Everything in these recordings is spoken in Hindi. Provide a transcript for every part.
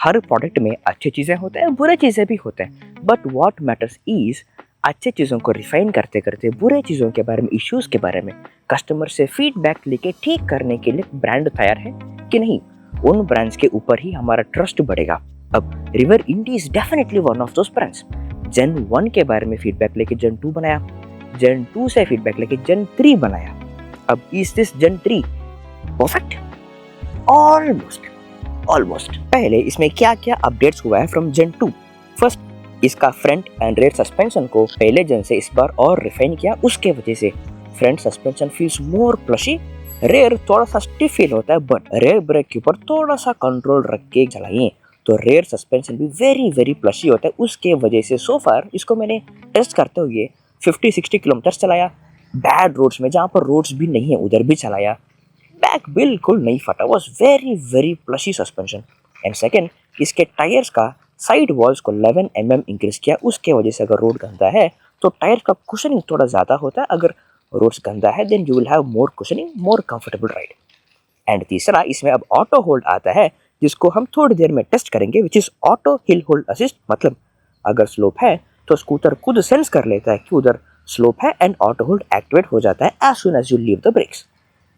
हर प्रोडक्ट में अच्छी चीज़ें होते हैं, बुरे चीज़ें भी होते हैं, बट व्हाट मैटर्स इज अच्छे चीज़ों को रिफाइन करते करते बुरे चीज़ों के बारे में, इश्यूज़ के बारे में कस्टमर से फीडबैक लेके ठीक करने के लिए ब्रांड तैयार है कि नहीं, उन ब्रांड्स के ऊपर ही हमारा ट्रस्ट बढ़ेगा। अब River Indie is definitely one of those brands. Gen 1 के बारे में फीडबैक लेके जेन 2 बनाया, जेन 2 से फीडबैक लेके जेन 3 बनाया। अब is this gen 3 perfect? Almost almost. पहले इसमें क्या क्या अपडेट्स हुआ है फ्रॉम जेन 2। फर्स्ट, इसका फ्रंट एंड रेयर सस्पेंशन को पहले जेन से इस बार और रिफाइन किया, उसके वजह से front suspension feels more plushy. Rear थोड़ा सा स्टिफ फील होता है, बट रेयर ब्रेक के ऊपर थोड़ा सा कंट्रोल रख के चलाइए तो रेयर सस्पेंशन भी वेरी वेरी प्लशी होता है। उसके वजह से सो फार इसको मैंने टेस्ट करते हुए 50-60 किलोमीटर चलाया, बैड रोड्स में जहाँ पर रोड्स भी नहीं है उधर भी चलाया, बैक बिल्कुल नहीं फटा, was very very plushy suspension. And second, इसके टायर्स का साइड वॉल्स को 11 mm इंक्रीज किया, उसके वजह से अगर रोड गंदा है तो टायर का कुशनिंग थोड़ा ज़्यादा होता है, अगर रोड्स गंदा है then you will have more cushioning, more comfortable ride. And तीसरा, इसमें अब ऑटो होल्ड आता है जिसको हम थोड़ी देर में टेस्ट करेंगे, which is auto hill hold assist. मतलब अगर स्लोप है तो स्कूटर खुद सेंस कर लेता है कि उधर स्लोप है एंड ऑटो होल्ड एक्टिवेट हो जाता है as soon as you leave the brakes.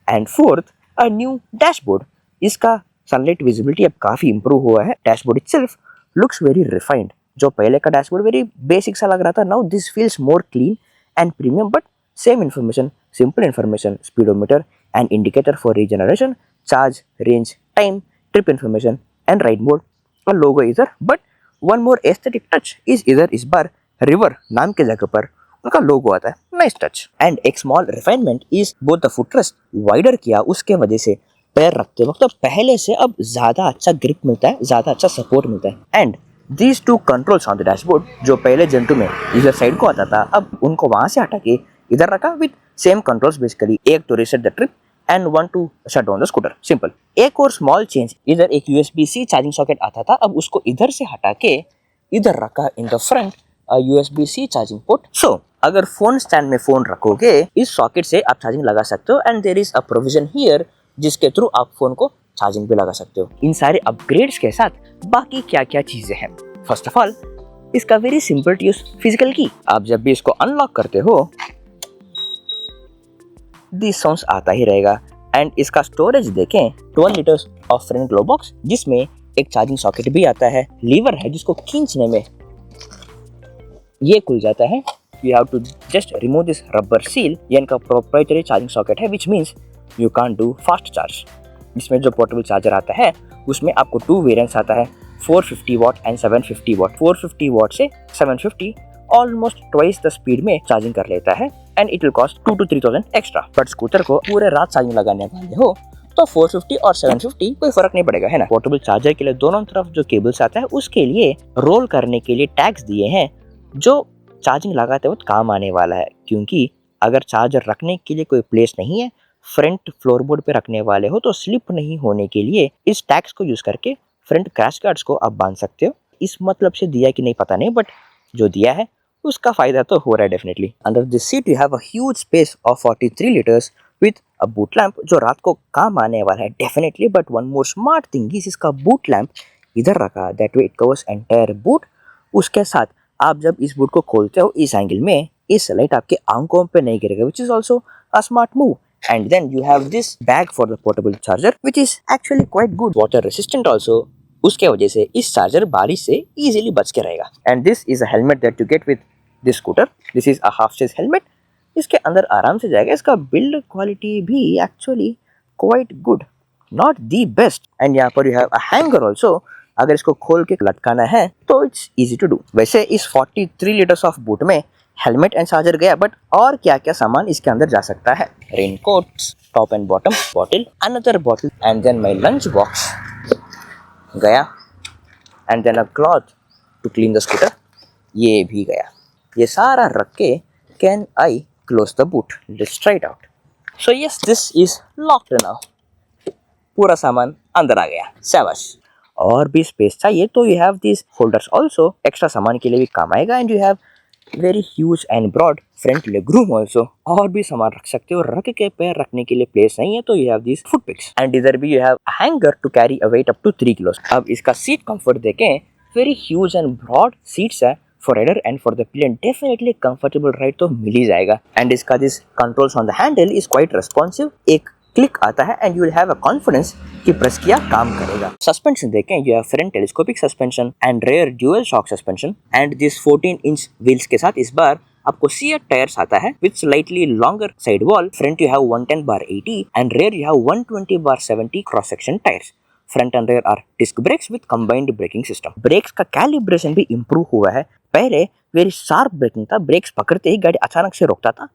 And fourth, a new dashboard. इसका सनलाइट विजिबिलिटी अब काफ़ी इंप्रूव हुआ है। Dashboard itself looks very refined. जो पहले का डैशबोर्ड वेरी बेसिक सा लग रहा था, now this feels more clean and premium, but same information, simple information, speedometer and indicator for regeneration, charge, range, time, trip information and ride mode. और लोगो इधर, but one more aesthetic touch is इधर इस बार रिवर नाम के जगह पर उनका लोगो आता है, नाइस टच। एंड एक small refinement is both the footrest wider किया, उसके वजह से पैर रखते वक्त पहले से अब ज्यादा अच्छा ग्रिप मिलता है, ज्यादा अच्छा सपोर्ट मिलता है। And these two controls on the dashboard जो पहले जेन 2 में इधर साइड को आता था, अब उनको वहां से हटा के इधर रखा विद सेम कंट्रोल्स बेसिकली, एक to reset the trip and one to shut down the scooter, simple. एक और स्मॉल चेंज, इधर एक USB-C चार्जिंग सॉकेट आता था, अब उसको इधर से हटा के इधर रखा in the front USB-C charging port. So अगर फोन स्टैंड में फोन रखोगे इस सॉकेट से आप चार्जिंग लगा सकते हो, and there is a provision here जिसके थ्रू आप फोन को चार्जिंग पे लगा सकते हो। इन सारे अपग्रेड्स के साथ बाकी क्या क्या चीजें हैं? फर्स्ट ऑफ ऑल, इसका very simple to use physical की। आप जब भी इसको अनलॉक करते हो दिस साउंड्स आता ही रहेगा। एंड इसका स्टोरेज देखें, 12 litres of front glove box जिसमें एक चार्जिंग सॉकेट भी आता है, लीवर है जिसको खींचने में ये खुल जाता है। You have to just remove this rubber seal। ये इनका proprietary charging socket है, which means you can't do fast charge। इसमें जो पोर्टेबल चार्जर आता है उसमें आपको 2 वेरिएंट्स आता है, 450 वाट एंड 750 वाट। 450 वाट से 750 ऑलमोस्ट ट्वाइस द स्पीड में चार्जिंग कर लेता है, and it will cost 2 to 3,000 extra. But scooter को पूरे रात चार्जिंग लगाने वाले हो तो 450 और 750 कोई फर्क नहीं पड़ेगा, है ना। पोर्टेबल चार्जर के लिए दोनों तरफ जो केबल्स आता है उसके लिए रोल करने के लिए टैग्स दिए हैं जो चार्जिंग लगाते वक्त काम आने वाला है, क्योंकि अगर चार्जर रखने के लिए कोई प्लेस नहीं है, फ्रंट फ्लोरबोर्ड पे रखने वाले हो तो स्लिप नहीं होने के लिए इस टैग्स को यूज करके फ्रंट क्रैश गार्ड्स को आप बांध सकते हो। इस मतलब से दिया कि नहीं पता नहीं, बट जो दिया है उसका फायदा तो हो रहा है definitely. Under this seat you have a huge space of 43 litres with a boot lamp जो रात को काम आने वाला है definitely. But one more smart thing is इसका बूट लैंप इधर रखा, that way it covers entire boot. उसके साथ आप जब इस बूट को खोलते हो इस एंगल में, इस लाइट आपके आंखों पे नहीं गिरेगा, which is also a smart move। And then you have this bag for the portable charger, which is actually quite good, water resistant also। उसके वजह से इस चार्जर बारिश से easily बच के रहेगा। And this is a helmet that you get with this scooter। This is a half stitch helmet। इसके अंदर आराम से जाएगा। इसका बिल्ड क्वालिटी भी actually quite good, not the best। And यहाँ पर you have a hanger also। अगर इसको खोल के लटकाना है तो इट्स इजी टू डू। वैसे इस 43 लीटर्स ऑफ बूट में हेलमेट एंड चार्जर गया, बट और क्या क्या सामान इसके अंदर जा सकता है? Raincoats, top and bottom bottle, another bottle, and then my lunch box गया, and then a cloth to clean the scooter, ये भी गया। ये सारा रख के can I close the boot? Let's try it out. So yes, this is locked now. पूरा सामान अंदर आ गया, शाबाश। और भी स्पेस चाहिए तो you have this holders also, extra सामान के लिए भी काम आएगा। And you have very huge and broad front leg room also, और भी सामान रख सकते हो। रख के पैर रखने के लिए प्लेस नहीं है तो you have this foot pegs, and इधर भी you have hanger to carry a weight up to 3 kilos. अब इसका सीट कंफर्ट देखें, very huge and broad seats है for rider and for the pillion. Definitely comfortable ride तो मिल ही जाएगा। एंड इसका this controls on the handle is quite responsive. एक क्लिक आता है and you will have a confidence कि प्रेस किया काम करेगा। सस्पेंशन देखें, you have front telescopic suspension and rear dual shock suspension, and this 14 inch wheels के साथ इस बार आपको सीएट टायर्स आता है with slightly longer side wall. Front you have 110/80 and rear you have 120/70 cross section tyres. Front and rear are disc brakes with combined braking system. Brakes का कैलिब्रेशन भी इंप्रूव हुआ है। पहले वेरी शार्प ब्रेकिंग था, ब्रेक्स पकड़ते ही गाड़ी अचानक से रोकता था।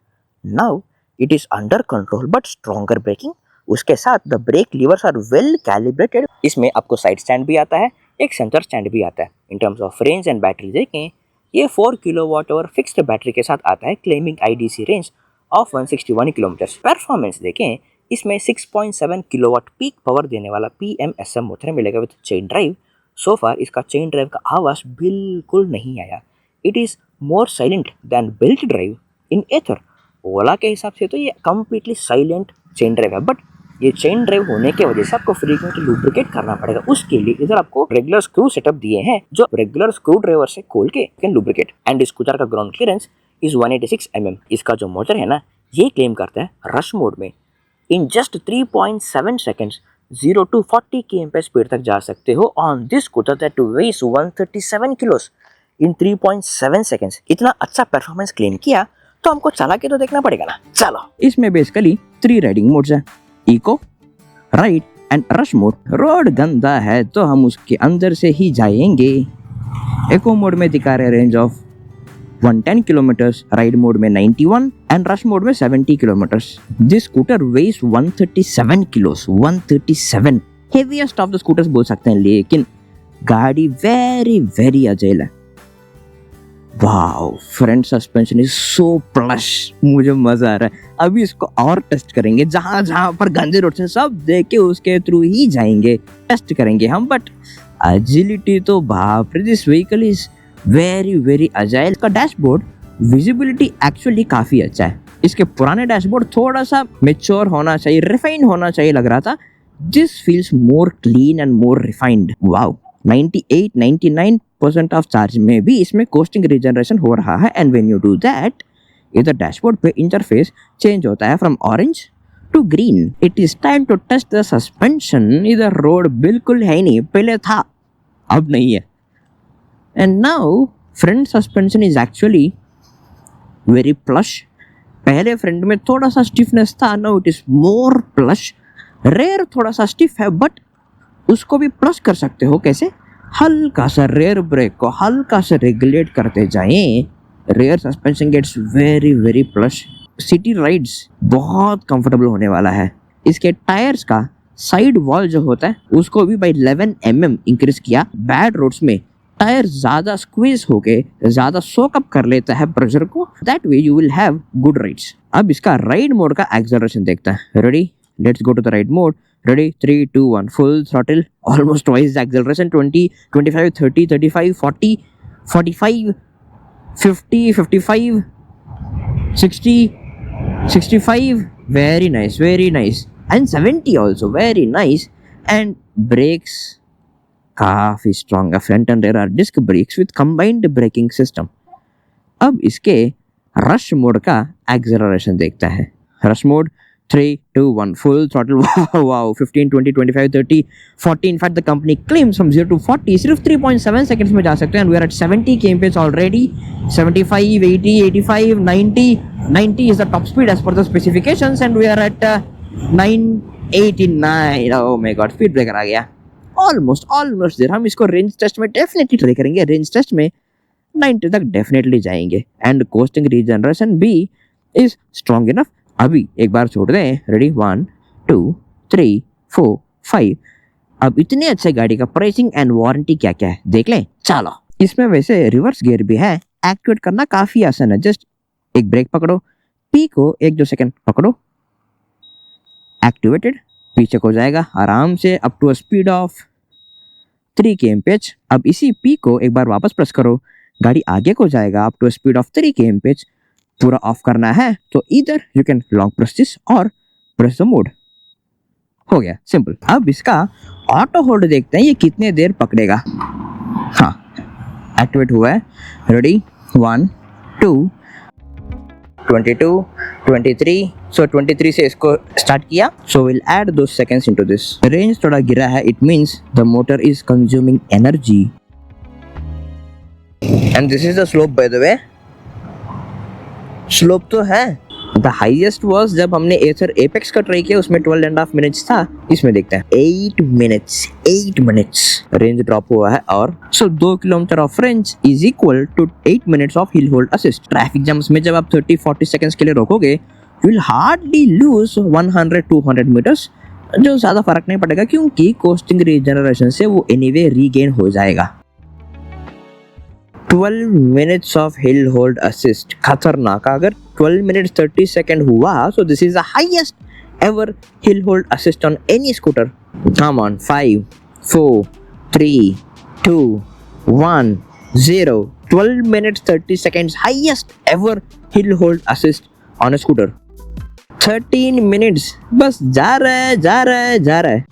Now it is under control but stronger braking. उसके साथ the brake levers are well calibrated. इसमें आपको साइड स्टैंड भी आता है, एक सेंटर स्टैंड भी आता है। In terms of range and battery देखें, ये 4 किलोवाट आवर फिक्स्ड बैटरी के साथ आता है, claiming IDC range of 161 kilometre. Performance देखें, इसमें 6.7 किलोवाट पीक पावर देने वाला PMSM मोटर मिलेगा with chain drive. So far इसका चेन ड्राइव का आवाज बिल्कुल नहीं आया। It is more silent than belt drive in Ather. Ola के हिसाब से तो ये कंप्लीटली साइलेंट चेन ड्राइव है, बट ये चेन ड्राइव होने की वजह से आपको फ्रीक्वेंटली लुब्रिकेट करना पड़ेगा। उसके लिए इधर आपको रेगुलर स्क्रू सेटअप दिए हैं जो रेगुलर स्क्रू ड्राइवर से खोल के कैन लुब्रिकेट। एंड स्कूटर का ग्राउंड क्लियरेंस इज 186 mm। इसका जो मोटर है ना, ये क्लेम करता है रश मोड में in just 3.7 seconds 0 to 40 km speed तक जा सकते हो on this scooter that Weiss 137 किलोस in 3.7 seconds. इतना अच्छा परफॉर्मेंस क्लेम किया तो हमको चला के तो देखना पड़ेगा ना। चलो, इसमें बेसिकली 3 राइडिंग मोड्स है, eco, ride and rush mode. Road गंदा है तो हम उसके अंदर से ही जाएंगे। इको मोड में दिखा रहे range of 110 kilometres, ride mode में 91 एंड रश मोड में 70 kilometres. This scooter Weiss 137 किलोस, 137 heaviest of the scooters बोल सकते हैं, लेकिन गाड़ी वेरी वेरी अजेल है। Wow, front suspension is so plush, मुझे मजा आ रहा है। अभी इसको और टेस्ट करेंगे, जहां जहां पर गंदे रोड से सब देख के उसके थ्रू ही जाएंगे, टेस्ट करेंगे हम। बट एजिलिटी तो बाप रे, this vehicle is very very agile. इसका डैशबोर्ड विजिबिलिटी एक्चुअली काफी अच्छा है। इसके पुराने डैशबोर्ड थोड़ा सा मेच्योर होना चाहिए, रिफाइंड होना चाहिए लग रहा था। This feels more clean and more refined. Wow, 98-99% of charge में भी इसमें कोस्टिंग रीजनरेशन हो रहा है। And when you do that, इधर डैशबोर्ड पे इंटरफेस चेंज होता है from orange to green. It is time to test the suspension. इधर रोड बिल्कुल है ही नहीं, पहले था अब नहीं है। And now front suspension is actually very plush. पहले फ्रंट में थोड़ा सा स्टिफनेस था, now it is more plush. Rear थोड़ा सा स्टिफ है, बट उसको भी प्लस कर सकते हो। कैसे? हल्का सा रेयर ब्रेक को हल्का सा रेगुलेट करते जाएं, rear suspension gets very very plush. City rides बहुत कंफर्टेबल होने वाला है। इसके टायर्स का साइड वॉल जो होता है उसको भी बाई 11 mm इंक्रीज किया। बैड रोड्स में टायर ज्यादा स्क्वीज होके ज्यादा सोकअप कर लेता है प्रेशर को। That way you will have good rides. अब इसका राइड मोड का एक्सेलरेशन देखता है। Ready, let's go to the ride mode. Ready, 3, 2, 1, full throttle, almost twice the acceleration, 20, 25, 30, 35, 40, 45, 50, 55, 60, 65, very nice, and 70 also, very nice. And brakes, काफी strong, front and rear are disc brakes with combined braking system. अब इसके rush mode का acceleration देखता है। rush mode 3, 2, 1, full throttle. Wow, 15, 20, 25, 30, 40. In fact, the company claims from 0 to 40 सिर्फ 3.7 seconds में जा सकते हैं. And we are at 70 km already. 75, 80, 85, 90. 90 is the top speed as per the specifications, and we are at 989. Oh my God, speed breaker आ गया. Almost there. हम इसको रेंज टेस्ट में डेफिनेटली ट्राई करेंगे। रेंज टेस्ट में 90 तक डेफिनेटली जाएंगे। एंड कोस्टिंग रीजनरेशन भी इज स्ट्रॉन्ग इनफ। अभी एक बार छोड़ दें। रेडी, 1, 2, 3, 4, 5। अब इतने अच्छे गाड़ी का प्राइसिंग एंड वारंटी क्या क्या है देख लें। चलो, इसमें वैसे रिवर्स गियर भी है, एक्टिवेट करना काफी आसान है। जस्ट एक ब्रेक पकड़ो, पी को 1-2 सेकंड पकड़ो, एक्टिवेटेड, पीछे को जाएगा आराम से up to a speed of 3 kmph। अब इसी पी को एक बार वापस प्रेस करो, गाड़ी आगे को जाएगा up to speed of 3 km/h। पूरा ऑफ करना है तो इधर you can long press this और प्रेस द मोड। हो गया सिंपल। अब इसका ऑटो होल्ड देखते हैं ये कितने देर पकड़ेगा। हाँ, एक्टिवेट हुआ है। रेडी 1 2 22 23। सो 23 से इसको स्टार्ट किया। सो विल ऐड दो सेकेंड्स इनटू दिस। रेंज थोड़ा गिरा है, it means the motor is consuming energy and this is the slope by the way. Slope तो है। द हाईएस्ट वाज जब हमने एसर एपेक्स का ट्राई किया, उसमें 12.5 मिनट्स था। इसमें देखते हैं 8 मिनट्स रेंज ड्रॉप हुआ है। और so 2 kilometre of range is equal to 8 minutes of hill hold assist. Traffic jams में जब आप 30-40 सेकंड्स के लिए रोकोगे, you will hardly lose 100-200 metres, जो ज्यादा फर्क नहीं पड़ेगा क्योंकि कोस्टिंग रीजनरेशन से वो एनीवे रीगेन हो जाएगा। 12 minutes of hill hold assist, खतरनाक। अगर 12 मिनट्स 30 सेकंड हुआ, so this is the highest ever hill hold assist on any scooter. Come on, 5 4 3 2 1 0। 12 minutes 30 seconds highest ever hill hold assist on a scooter। 13 minutes बस जा रहा है।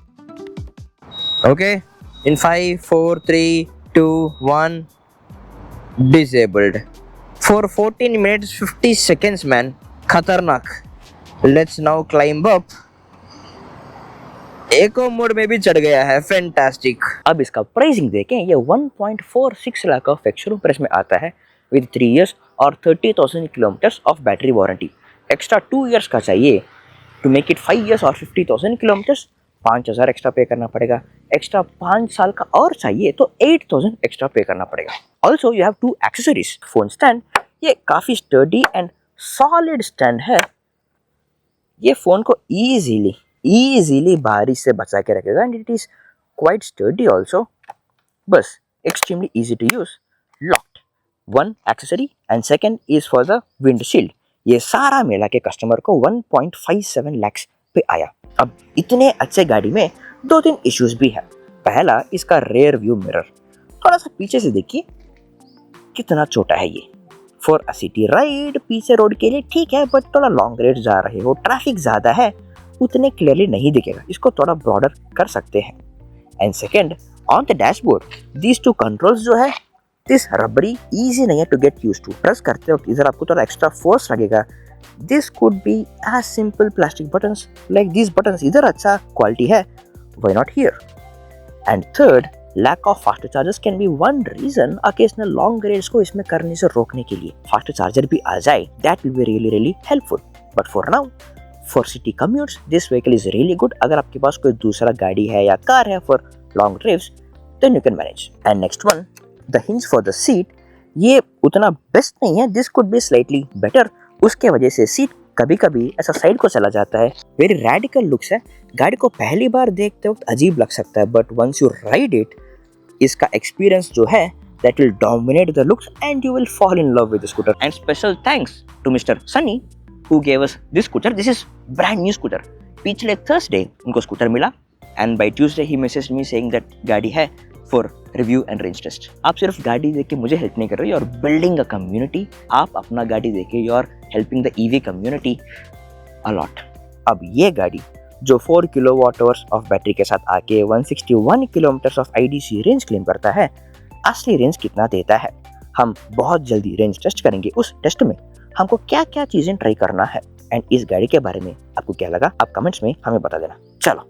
Okay, in 5 4 3 2 1 disabled for 14 minutes 50 seconds man, खतरनाक। Let's now climb up। Echo mode में भी चढ़ गया है, फैंटास्टिक। अब इसका प्राइसिंग देखें, ये 1.46 लाख ऑफ एक्स-शोरूम प्राइस में आता है विद 3 इयर्स और 30,000 kilometres of battery warranty. Extra 2 years का चाहिए टू मेक इट 5 इयर्स और 50,000 किलोमीटर्स, 5,000 एक्स्ट्रा पे करना पड़ेगा। एक्स्ट्रा 5 साल का और चाहिए तो 8,000 एक्स्ट्रा पे करना पड़ेगा। Also you have 2 accessories. Phone stand, ये काफ़ी स्टर्डी एंड सॉलिड स्टैंड है। ये फ़ोन को ईजीली बारिश से बचा के रखेगा and it is quite sturdy also. बस extremely easy to use. Locked 1 accessory and second is for the windshield. ये सारा मिला के कस्टमर को 1.57 लाख पे आया। अब इतने अच्छे गाड़ी में 2-3 इश्यूज भी है। पहला, इसका रेयर व्यू मिरर। थोड़ा सा पीछे से देखिए कितना छोटा है ये। फॉर अ सिटी राइड पीछे रोड के लिए ठीक है, बट थोड़ा लॉन्ग राइड जा रहे हो, ट्रैफिक ज़्यादा है, उतने क्लियरली नहीं दिखेगा। इसको थोड़ा ब्रॉडर कर सकते हैं। And second, on the dashboard these 2 controls जो है, दिस रबरी ईजी नहीं है to get use to. Press करते वक्त इधर आपको थोड़ा एक्स्ट्रा फोर्स लगेगा। This could be as simple plastic buttons like this buttons. इधर अच्छा क्वालिटी है, why not here. And third, lack of fast chargers can be one reason occasional long rides को इसमें करने से रोकने के लिए। फास्ट चार्जर भी आ जाए, that will be really helpful. But for now, for city commutes this vehicle is really good. अगर आपके पास कोई दूसरा गाड़ी है या कार है for long drives, then you can manage. And next one, the hinge for the seat, ये उतना बेस्ट नहीं है, this could be slightly better. उसके वजह से सीट कभी कभी ऐसा साइड को चला जाता है। वेरी रेडिकल लुक्स है। गाड़ी को पहली बार देखते वक्त अजीब लग सकता है, but once you ride it, इसका एक्सपीरियंस जो है that will dominate the looks and you will fall in love with the scooter. And special thanks to Mr. Sunny who gave us this scooter. This is brand new scooter. पिछले Thursday उनको स्कूटर मिला and by Tuesday he messaged me saying that गाड़ी है for review and range test. आप सिर्फ गाड़ी देख के मुझे हेल्प नहीं कर रहे हो, you are building a community. आप अपना गाड़ी देख के you are helping the EV community a lot. अब ये गाड़ी जो 4 किलोवाट आवर्स ऑफ बैटरी के साथ आके 161 kilometre of IDC range claim करता है, असली रेंज कितना देता है हम बहुत जल्दी रेंज टेस्ट करेंगे। उस टेस्ट में हमको क्या क्या चीजें ट्राई करना है एंड इस गाड़ी के बारे में आपको क्या लगा, आप कमेंट्स में हमें बता देना। चलो